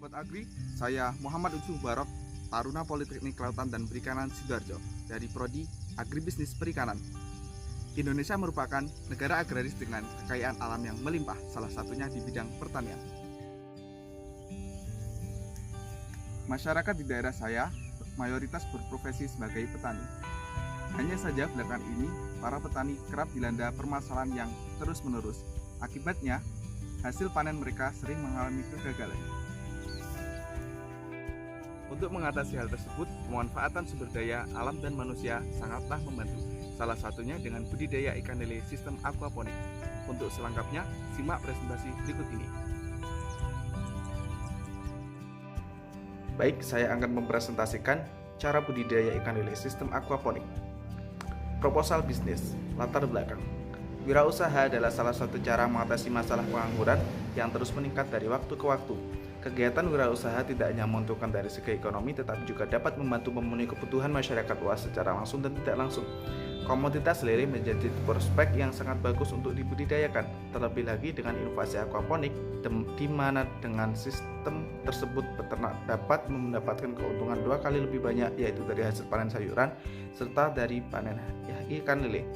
Sahabat Agri, saya Muhammad Ucu Barok, Taruna Politeknik Kelautan dan Perikanan Sidoarjo dari Prodi Agribisnis Perikanan. Indonesia merupakan negara agraris dengan kekayaan alam yang melimpah, salah satunya di bidang pertanian. Masyarakat di daerah saya mayoritas berprofesi sebagai petani. Hanya saja belakangan ini, para petani kerap dilanda permasalahan yang terus-menerus. Akibatnya, hasil panen mereka sering mengalami kegagalan. Untuk mengatasi hal tersebut, pemanfaatan sumber daya alam dan manusia sangatlah membantu. Salah satunya dengan budidaya ikan lele sistem aquaponik. Untuk selengkapnya, simak presentasi berikut ini. Baik, saya akan mempresentasikan cara budidaya ikan lele sistem aquaponik. Proposal bisnis, latar belakang. Wirausaha adalah salah satu cara mengatasi masalah pengangguran yang terus meningkat dari waktu ke waktu. Kegiatan wirausaha tidak hanya menguntungkan dari segi ekonomi, tetapi juga dapat membantu memenuhi kebutuhan masyarakat luas secara langsung dan tidak langsung. Komoditas lele menjadi prospek yang sangat bagus untuk dibudidayakan, terlebih lagi dengan inovasi aquaponik, di mana dengan sistem tersebut peternak dapat mendapatkan keuntungan 2 kali lebih banyak, yaitu dari hasil panen sayuran serta dari panen ikan lele.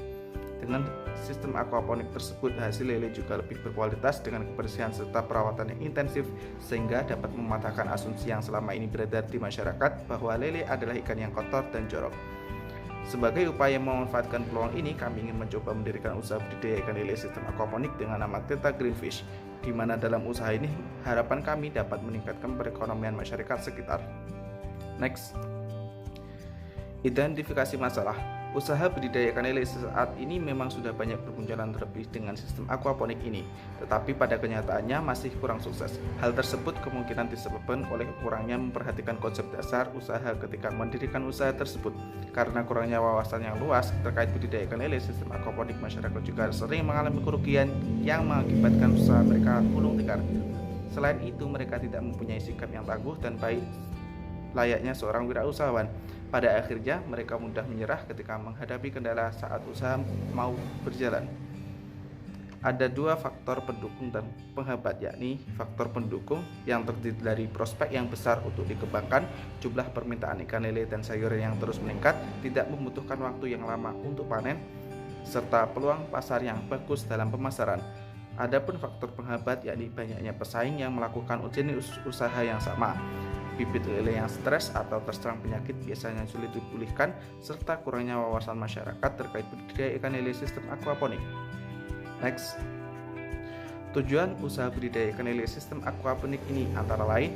Dengan sistem aquaponik tersebut, hasil lele juga lebih berkualitas dengan kebersihan serta perawatan yang intensif, sehingga dapat mematahkan asumsi yang selama ini beredar di masyarakat bahwa lele adalah ikan yang kotor dan jorok. Sebagai upaya memanfaatkan peluang ini, kami ingin mencoba mendirikan usaha budidaya ikan lele sistem aquaponik dengan nama Theta Greenfish, di mana dalam usaha ini harapan kami dapat meningkatkan perekonomian masyarakat sekitar. Next, identifikasi masalah. Usaha budidaya ikan lele saat ini memang sudah banyak bermunculan terlebih dengan sistem aquaponik ini, tetapi pada kenyataannya masih kurang sukses. Hal tersebut kemungkinan disebabkan oleh kurangnya memperhatikan konsep dasar usaha ketika mendirikan usaha tersebut. Karena kurangnya wawasan yang luas terkait budidaya ikan lele sistem aquaponik, masyarakat juga sering mengalami kerugian yang mengakibatkan usaha mereka gulung tikar. Selain itu, mereka tidak mempunyai sikap yang tangguh dan baik layaknya seorang wirausahawan. Pada akhirnya, mereka mudah menyerah ketika menghadapi kendala saat usaha mau berjalan. Ada 2 faktor pendukung dan penghambat, yakni faktor pendukung yang terdiri dari prospek yang besar untuk dikembangkan, jumlah permintaan ikan lele dan sayuran yang terus meningkat, tidak membutuhkan waktu yang lama untuk panen, serta peluang pasar yang bagus dalam pemasaran. Adapun faktor penghambat, yakni banyaknya pesaing yang melakukan jenis usaha yang sama, bibit lele yang stres atau terserang penyakit biasanya sulit dipulihkan, serta kurangnya wawasan masyarakat terkait budidaya ikan lele sistem aquaponik. Next, tujuan usaha budidaya ikan lele sistem aquaponik ini antara lain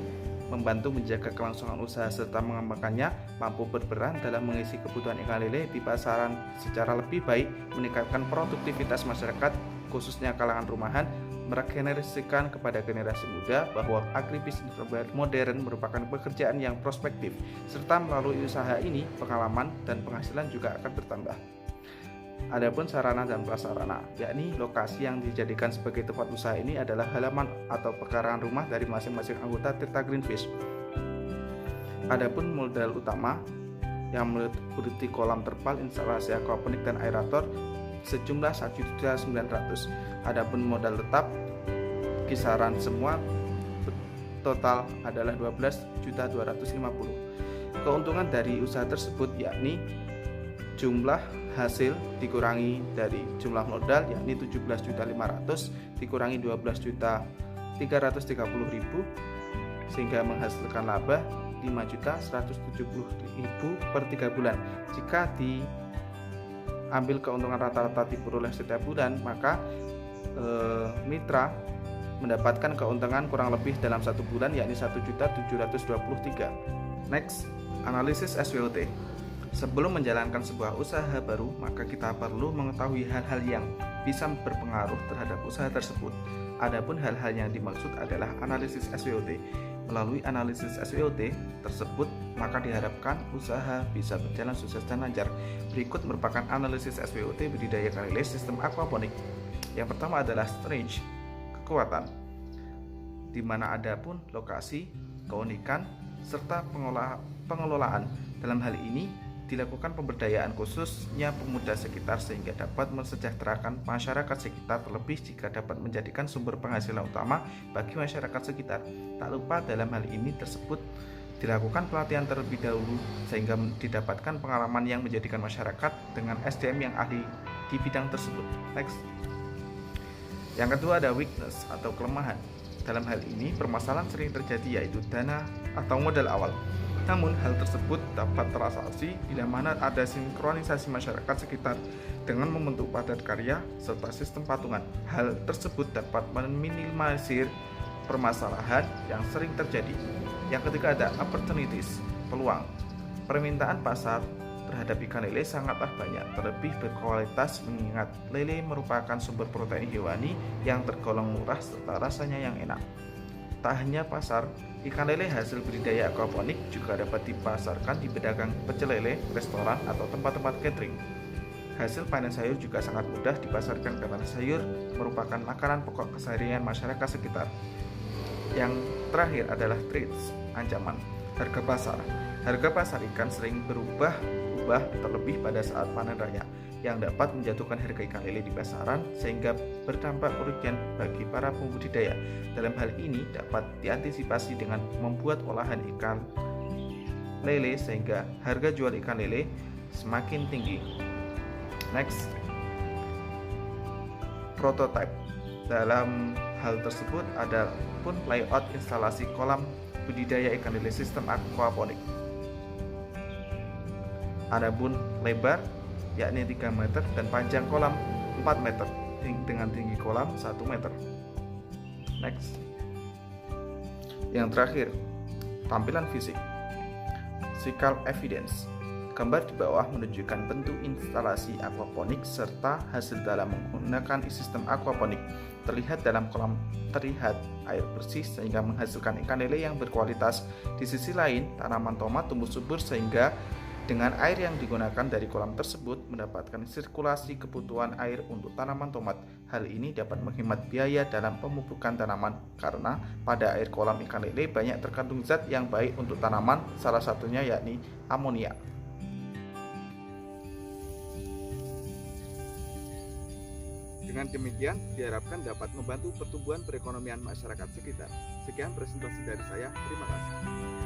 membantu menjaga kelangsungan usaha serta mengembangkannya, mampu berperan dalam mengisi kebutuhan ikan lele di pasaran secara lebih baik, meningkatkan produktivitas masyarakat khususnya kalangan rumahan, meregenerasikan kepada generasi muda bahwa agribisnis modern merupakan pekerjaan yang prospektif, serta melalui usaha ini pengalaman dan penghasilan juga akan bertambah. Adapun sarana dan prasarana, yakni lokasi yang dijadikan sebagai tempat usaha ini adalah halaman atau pekarangan rumah dari masing-masing anggota Theta Greenfish. Adapun modal utama yang meliputi kolam terpal, instalasi aquaponik dan aerator sejumlah 1.900.000. Adapun modal tetap kisaran semua total adalah 12.250.000. Keuntungan dari usaha tersebut yakni jumlah hasil dikurangi dari jumlah modal, yakni 17.500.000 dikurangi 12.330.000 sehingga menghasilkan laba 5.170.000 per 3 bulan. Jika diambil keuntungan rata-rata diperoleh setiap bulan, maka mitra mendapatkan keuntungan kurang lebih dalam 1 bulan, yakni 1.723.000. Next, analisis SWOT. Sebelum menjalankan sebuah usaha baru, maka kita perlu mengetahui hal-hal yang bisa berpengaruh terhadap usaha tersebut. Adapun hal-hal yang dimaksud adalah analisis SWOT. Melalui analisis SWOT tersebut, maka diharapkan usaha bisa berjalan sukses dan lancar. Berikut merupakan analisis SWOT budidaya ikan lele sistem aquaponik. Yang pertama adalah strength, kekuatan, di mana ada pun lokasi, keunikan, serta pengelolaan. Dalam hal ini, dilakukan pemberdayaan khususnya pemuda sekitar sehingga dapat mensejahterakan masyarakat sekitar, terlebih jika dapat menjadikan sumber penghasilan utama bagi masyarakat sekitar. Tak lupa dalam hal ini tersebut dilakukan pelatihan terlebih dahulu sehingga didapatkan pengalaman yang menjadikan masyarakat dengan SDM yang ahli di bidang tersebut. Next. Yang kedua ada weakness atau kelemahan. Dalam hal ini permasalahan sering terjadi yaitu dana atau modal awal. Namun hal tersebut dapat teratasi bila mana ada sinkronisasi masyarakat sekitar dengan membentuk padat karya serta sistem patungan. Hal tersebut dapat meminimalisir permasalahan yang sering terjadi. Yang ketiga ada opportunities, peluang. Permintaan pasar terhadap ikan lele sangatlah banyak, terlebih berkualitas mengingat lele merupakan sumber protein hewani yang tergolong murah serta rasanya yang enak. Tak hanya pasar, ikan lele hasil budidaya aquaponik juga dapat dipasarkan di pedagang pecel lele, restoran, atau tempat-tempat catering. Hasil panen sayur juga sangat mudah dipasarkan karena sayur merupakan makanan pokok keseharian masyarakat sekitar. Yang terakhir adalah threats, ancaman. Harga pasar. Harga pasar ikan sering berubah-ubah terlebih pada saat panen raya yang dapat menjatuhkan harga ikan lele di pasaran sehingga berdampak merugikan bagi para pembudidaya. Dalam hal ini dapat diantisipasi dengan membuat olahan ikan lele sehingga harga jual ikan lele semakin tinggi. Next. Prototype. Dalam hal tersebut ada pun layout instalasi kolam budidaya ikan lele sistem aquaponik. Ada bun lebar yakni 3 meter dan panjang kolam 4 meter dengan tinggi kolam 1 meter. Next. Yang terakhir, tampilan fisik. Physical evidence. Gambar di bawah menunjukkan bentuk instalasi aquaponik serta hasil dalam menggunakan sistem aquaponik. Terlihat dalam kolam terlihat air bersih sehingga menghasilkan ikan lele yang berkualitas. Di sisi lain, tanaman tomat tumbuh subur sehingga dengan air yang digunakan dari kolam tersebut mendapatkan sirkulasi kebutuhan air untuk tanaman tomat. Hal ini dapat menghemat biaya dalam pemupukan tanaman karena pada air kolam ikan lele banyak terkandung zat yang baik untuk tanaman, salah satunya yakni amonia. Dengan demikian diharapkan dapat membantu pertumbuhan perekonomian masyarakat sekitar. Sekian presentasi dari saya, terima kasih.